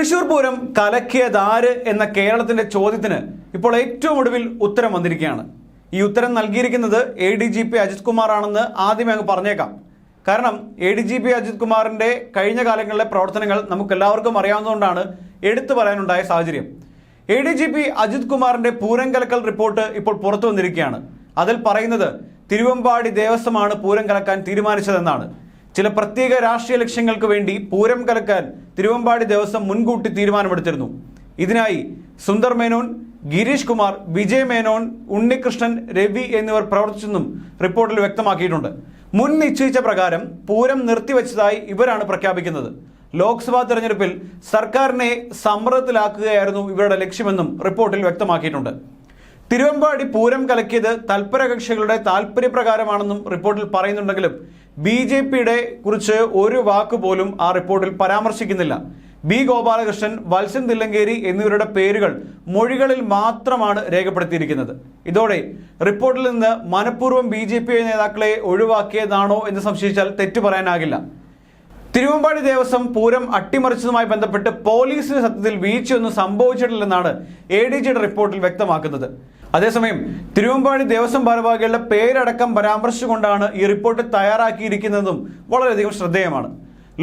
തൃശൂർ പൂരം കലക്കിയതാര് എന്ന കേരളത്തിന്റെ ചോദ്യത്തിന് ഇപ്പോൾ ഏറ്റവും ഒടുവിൽ ഉത്തരം വന്നിരിക്കുകയാണ്. ഈ ഉത്തരം നൽകിയിരിക്കുന്നത് ADGP അജിത് കുമാർ ആണെന്ന് ആദ്യമേ അങ്ങ് പറഞ്ഞേക്കാം. കാരണം ADGP അജിത് കുമാറിന്റെ കഴിഞ്ഞ കാലങ്ങളിലെ പ്രവർത്തനങ്ങൾ നമുക്കെല്ലാവർക്കും അറിയാവുന്നതുകൊണ്ടാണ് എടുത്തു പറയാനുണ്ടായ സാഹചര്യം. ADGP അജിത് കുമാറിന്റെ പൂരം കലക്കൽ റിപ്പോർട്ട് ഇപ്പോൾ പുറത്തു വന്നിരിക്കുകയാണ്. അതിൽ പറയുന്നത് തിരുവമ്പാടി ദേവസ്വമാണ് പൂരം കലക്കാൻ തീരുമാനിച്ചതെന്നാണ്. ചില പ്രത്യേക രാഷ്ട്രീയ ലക്ഷ്യങ്ങൾക്ക് വേണ്ടി പൂരം കലക്കാൻ തിരുവമ്പാടി ദേവസ്വം മുൻകൂട്ടി തീരുമാനമെടുത്തിരുന്നു. ഇതിനായി സുന്ദർ മേനോൻ, ഗിരീഷ് കുമാർ, വിജയ് മേനോൻ, ഉണ്ണികൃഷ്ണൻ, രവി എന്നിവർ പ്രവർത്തിച്ചെന്നും റിപ്പോർട്ടിൽ വ്യക്തമാക്കിയിട്ടുണ്ട്. മുൻ നിശ്ചയിച്ച പ്രകാരം പൂരം നിർത്തിവെച്ചതായി ഇവരാണ് പ്രഖ്യാപിക്കുന്നത്. ലോക്സഭാ തെരഞ്ഞെടുപ്പിൽ സർക്കാരിനെ സമ്മർദ്ദത്തിലാക്കുകയായിരുന്നു ഇവരുടെ ലക്ഷ്യമെന്നും റിപ്പോർട്ടിൽ വ്യക്തമാക്കിയിട്ടുണ്ട്. തിരുവമ്പാടി പൂരം കലക്കിയത് തൽപര കക്ഷികളുടെ താല്പര്യപ്രകാരമാണെന്നും റിപ്പോർട്ടിൽ പറയുന്നുണ്ടെങ്കിലും BJPയുടെ കുറിച്ച് ഒരു വാക്ക് പോലും ആ റിപ്പോർട്ടിൽ പരാമർശിക്കുന്നില്ല. B ഗോപാലകൃഷ്ണൻ, വത്സൻ തില്ലങ്കേരി എന്നിവരുടെ പേരുകൾ മൊഴികളിൽ മാത്രമാണ് രേഖപ്പെടുത്തിയിരിക്കുന്നത്. ഇതോടെ റിപ്പോർട്ടിൽ നിന്ന് മനഃപൂർവ്വം BJP നേതാക്കളെ ഒഴിവാക്കിയതാണോ എന്ന് സംശയിച്ചാൽ തെറ്റു പറയാനാകില്ല. തിരുവമ്പാടി ദേവസ്വം പൂരം അട്ടിമറിച്ചതുമായി ബന്ധപ്പെട്ട് പോലീസിന് സത്യത്തിൽ വീഴ്ചയൊന്നും സംഭവിച്ചിട്ടില്ലെന്നാണ് ADGയുടെ റിപ്പോർട്ടിൽ വ്യക്തമാക്കുന്നത്. അതേസമയം തിരുവമ്പാടി ദേവസ്വം ഭാരവാഹികളുടെ പേരടക്കം പരാമർശിച്ചുകൊണ്ടാണ് ഈ റിപ്പോർട്ട് തയ്യാറാക്കിയിരിക്കുന്നതും വളരെയധികം ശ്രദ്ധേയമാണ്.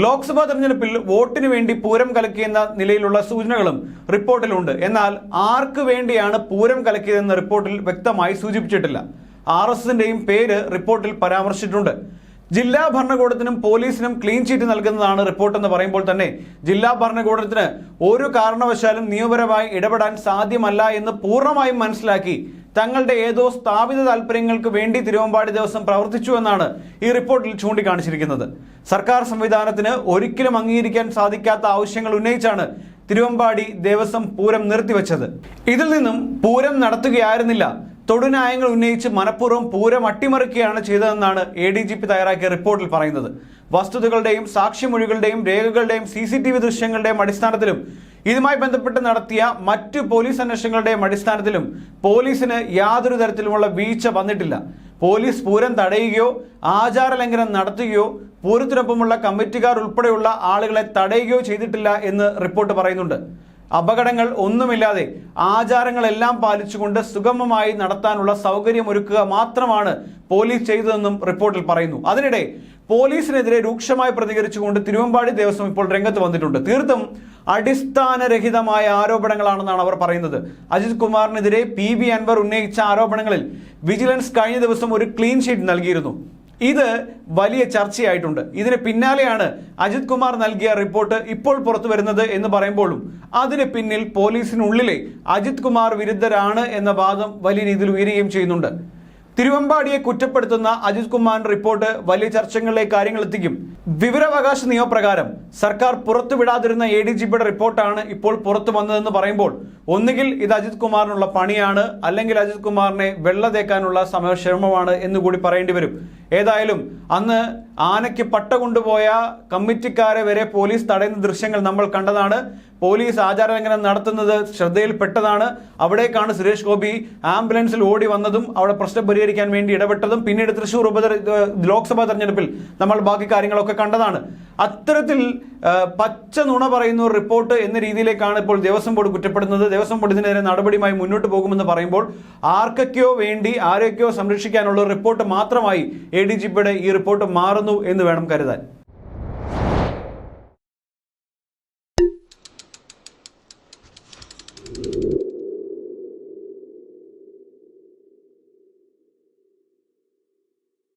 ലോക്സഭാ തെരഞ്ഞെടുപ്പിൽ വോട്ടിന് വേണ്ടി പൂരം കലക്കിയെന്ന നിലയിലുള്ള സൂചനകളും റിപ്പോർട്ടിലുണ്ട്. എന്നാൽ ആർക്ക് വേണ്ടിയാണ് പൂരം കലക്കിയതെന്ന് റിപ്പോർട്ടിൽ വ്യക്തമായി സൂചിപ്പിച്ചിട്ടില്ല. RSSന്റെയും പേര് റിപ്പോർട്ടിൽ പരാമർശിച്ചിട്ടുണ്ട്. ജില്ലാ ഭരണകൂടത്തിനും പോലീസിനും ക്ലീൻ ചീറ്റ് നൽകുന്നതാണ് റിപ്പോർട്ട് എന്ന് പറയുമ്പോൾ തന്നെ ജില്ലാ ഭരണകൂടത്തിന് ഒരു കാരണവശാലും നിയമപരമായി ഇടപെടാൻ സാധ്യമല്ല എന്ന് പൂർണ്ണമായും മനസ്സിലാക്കി തങ്ങളുടെ ഏതോ സ്ഥാപിത താല്പര്യങ്ങൾക്ക് വേണ്ടി തിരുവമ്പാടി ദേവസ്വം പ്രവർത്തിച്ചു എന്നാണ് ഈ റിപ്പോർട്ടിൽ ചൂണ്ടിക്കാണിച്ചിരിക്കുന്നത്. സർക്കാർ സംവിധാനത്തിന് ഒരിക്കലും അംഗീകരിക്കാൻ സാധിക്കാത്ത ആവശ്യങ്ങൾ ഉന്നയിച്ചാണ് തിരുവമ്പാടി ദേവസ്വം പൂരം നിർത്തിവെച്ചത്. ഇതിൽ നിന്നും പൂരം നടത്തുകയായിരുന്നില്ല, തൊടുന്യായങ്ങൾ ഉന്നയിച്ച് മനഃപൂർവ്വം പൂരം അട്ടിമറിക്കുകയാണ് ചെയ്തതെന്നാണ് ADGP തയ്യാറാക്കിയ റിപ്പോർട്ടിൽ പറയുന്നത്. വസ്തുതകളുടെയും സാക്ഷിമൊഴികളുടെയും രേഖകളുടെയും CCTV ദൃശ്യങ്ങളുടെയും അടിസ്ഥാനത്തിലും ഇതുമായി ബന്ധപ്പെട്ട് നടത്തിയ മറ്റു പോലീസ് അന്വേഷണങ്ങളുടെയും അടിസ്ഥാനത്തിലും പോലീസിന് യാതൊരു തരത്തിലുമുള്ള വീഴ്ച വന്നിട്ടില്ല. പോലീസ് പൂരം തടയുകയോ ആചാരലംഘനം നടത്തുകയോ പൂരത്തിനൊപ്പമുള്ള കമ്മിറ്റിക്കാർ ഉൾപ്പെടെയുള്ള ആളുകളെ തടയുകയോ ചെയ്തിട്ടില്ല എന്ന് റിപ്പോർട്ട് പറയുന്നുണ്ട്. അപകടങ്ങൾ ഒന്നുമില്ലാതെ ആചാരങ്ങളെല്ലാം പാലിച്ചുകൊണ്ട് സുഗമമായി നടത്താനുള്ള സൗകര്യമൊരുക്കുക മാത്രമാണ് പോലീസ് ചെയ്തതെന്നും റിപ്പോർട്ടിൽ പറയുന്നു. അതിനിടെ പോലീസിനെതിരെ രൂക്ഷമായി പ്രതികരിച്ചുകൊണ്ട് തിരുവമ്പാടി ദേവസ്വം ഇപ്പോൾ രംഗത്ത് വന്നിട്ടുണ്ട്. തീർത്തും അടിസ്ഥാനരഹിതമായ ആരോപണങ്ങളാണെന്നാണ് അവർ പറയുന്നത്. അജിത് കുമാറിനെതിരെ PV അൻവർ ഉന്നയിച്ച ആരോപണങ്ങളിൽ വിജിലൻസ് കഴിഞ്ഞ ദിവസം ഒരു ക്ലീൻ ഷീറ്റ് നൽകിയിരുന്നു. ഇത് വലിയ ചർച്ചയായിട്ടുണ്ട്. ഇതിന് പിന്നാലെയാണ് അജിത് കുമാർ നൽകിയ റിപ്പോർട്ട് ഇപ്പോൾ പുറത്തു വരുന്നത് എന്ന് പറയുമ്പോഴും അതിന് പിന്നിൽ പോലീസിനുള്ളിലെ അജിത് കുമാർ വിരുദ്ധരാണ് എന്ന വാദം വലിയ രീതിയിൽ ഉയരുകയും ചെയ്യുന്നുണ്ട്. തിരുവമ്പാടിയെ കുറ്റപ്പെടുത്തുന്ന അജിത് കുമാറിന്റെ റിപ്പോർട്ട് വലിയ ചർച്ചകളിലേക്ക് കാര്യങ്ങൾ എത്തിക്കും. വിവരാവകാശ നിയമപ്രകാരം സർക്കാർ പുറത്തുവിടാതിരുന്ന ADGPയുടെ റിപ്പോർട്ടാണ് ഇപ്പോൾ പുറത്തു വന്നതെന്ന് പറയുമ്പോൾ ഒന്നുകിൽ ഇത് അജിത് കുമാറിനുള്ള പണിയാണ്, അല്ലെങ്കിൽ അജിത് കുമാറിനെ വെള്ള തേക്കാനുള്ള ശ്രമമാണ് എന്നുകൂടി പറയേണ്ടി വരും. ഏതായാലും അന്ന് ആനയ്ക്ക് പട്ട കൊണ്ടുപോയ കമ്മിറ്റിക്കാരെ വരെ പോലീസ് തടയുന്ന ദൃശ്യങ്ങൾ നമ്മൾ കണ്ടതാണ്. പോലീസ് ആചാരലംഘനം നടത്തുന്നത് ശ്രദ്ധയിൽപ്പെട്ടതാണ്. അവിടേക്കാണ് സുരേഷ് ഗോപി ആംബുലൻസിൽ ഓടി വന്നതും അവിടെ പ്രശ്നം പരിഹരിക്കാൻ വേണ്ടി ഇടപെട്ടതും. പിന്നീട് തൃശൂർ ലോക്സഭാ തെരഞ്ഞെടുപ്പിൽ നമ്മൾ ബാക്കി കാര്യങ്ങളൊക്കെ കണ്ടതാണ്. അത്തരത്തിൽ പച്ച നുണ പറയുന്ന ഒരു റിപ്പോർട്ട് എന്ന രീതിയിലേക്കാണ് ഇപ്പോൾ ദേവസ്വം ബോർഡ് കുറ്റപ്പെടുന്നത്. ദേവസ്വം ബോർഡ് ഇതിനെതിരെ നടപടിയുമായി മുന്നോട്ട് പോകുമെന്ന് പറയുമ്പോൾ ആർക്കൊക്കെയോ വേണ്ടി ആരെയൊക്കെയോ സംരക്ഷിക്കാനുള്ള റിപ്പോർട്ട് മാത്രമായി ADGPയുടെ ഈ റിപ്പോർട്ട് മാറുന്നു എന്ന് വേണം കരുതാൻ.